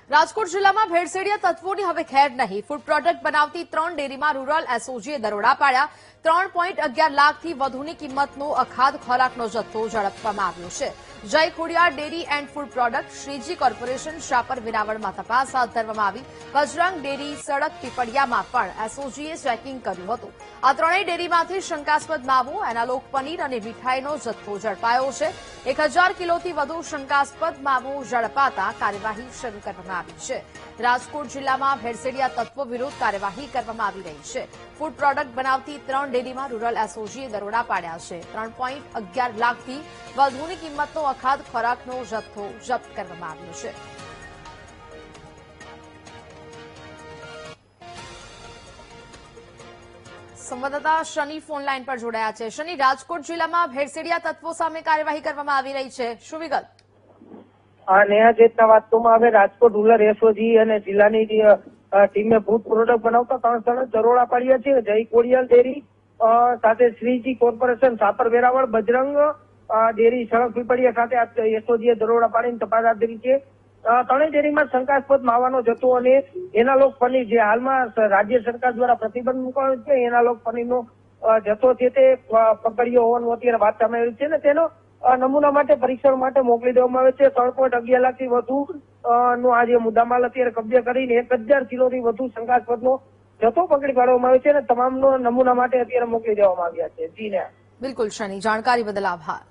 રાજકોટ જિલ્લામાં ભેળસેળિયા તત્વોની હવે ખેર નહીં। ફૂડ પ્રોડક્ટ બનાવતી 3 ડેરીમાં રૂરલ એસઓજીએ દરોડા પાડ્યા। 3.11 લાખથી વધુની કિંમતનો અખાધ ખોરાકનો જથ્થો ઝડપવામાં આવ્યો છે। Jay Khodiyar dairy and food product, Shriji corporation, Shapar વેરાવળમાં તપાસ હાથ ધરવામાં આવી। બજરંગ ડેરી, સડક પીપળિયામાં પણ એસઓજીએ ચેકિંગ કર્યું હતું। આ ત્રણેય ડેરીમાંથી શંકાસ્પદ માવો, એનાલોગ પનીર અને મીઠાઈનો જથ્થો ઝડપાયો છે। 1000 કિલોથી વધુ શંકાસ્પદ માવો ઝડપાતા કાર્યવાહી શરૂ કરવામાં આવી છે। રાજકોટ જિલ્લામાં ભેળસેળિયા તત્વો વિરુદ્ધ કાર્યવાહી કરવામાં આવી રહી છે। ફૂડ પ્રોડક્ટ બનાવતી 3 ડેરીમાં રૂરલ એસઓજીએ દરોડા પાડ્યા છે। 3.11 લાખથી વધુની કિંમતનો અખાધ ખોરાકનો જથ્થો જપ્ત કરવામાં આવ્યો છે। સંવાદદાતા શનિ ફોન લાઈન પર જોડાયા છે। શનિ, રાજકોટ જિલ્લામાં ભેળસેળિયા તત્વો સામે કાર્યવાહી કરવામાં આવી રહી છે, શું વિગત? નેહા, જેટના વાત કરવામાં આવે, રાજકોટ રૂરલ એસઓજી અને જિલ્લાની ટીમે ફૂડ પ્રોડક્ટ બનાવતા 3 સ્થળે દરોડા પાડ્યા છે। જય ખોડિયાર ડેરી સાથે શ્રીજી કોર્પોરેશન, શાપર વેરાવળ, બજરંગ ડેરી, સડક પીપળિયા સાથે એસઓજીએ દરોડા પાડીને તપાસ હાથ ધરી છે। ત્રણેય ડેરીમાં શંકાસ્પદ માવાનો જથ્થો અને એનાલોગ પનીર, જે હાલમાં રાજ્ય સરકાર દ્વારા પ્રતિબંધ મૂકવામાં છે, એનાલોગ પનીરનો જથ્થો છે તે પકડ્યો હોવાનું અત્યારે વાત સામે આવી છે ને તેનો નમૂના માટે પરીક્ષણ માટે મોકલી દેવામાં આવે છે। 3.11 લાખથી વધુ નો આ જે મુદ્દામાલ અત્યારે કબજે કરીને 1000 કિલોથી વધુ શંકાસ્પદનો જથ્થો પકડી પાડવામાં આવે છે અને તમામનો નમૂના માટે અત્યારે મોકલી દેવામાં આવ્યા છે। જી ને બિલકુલ શનિ, જાણકારી બદલ આભાર।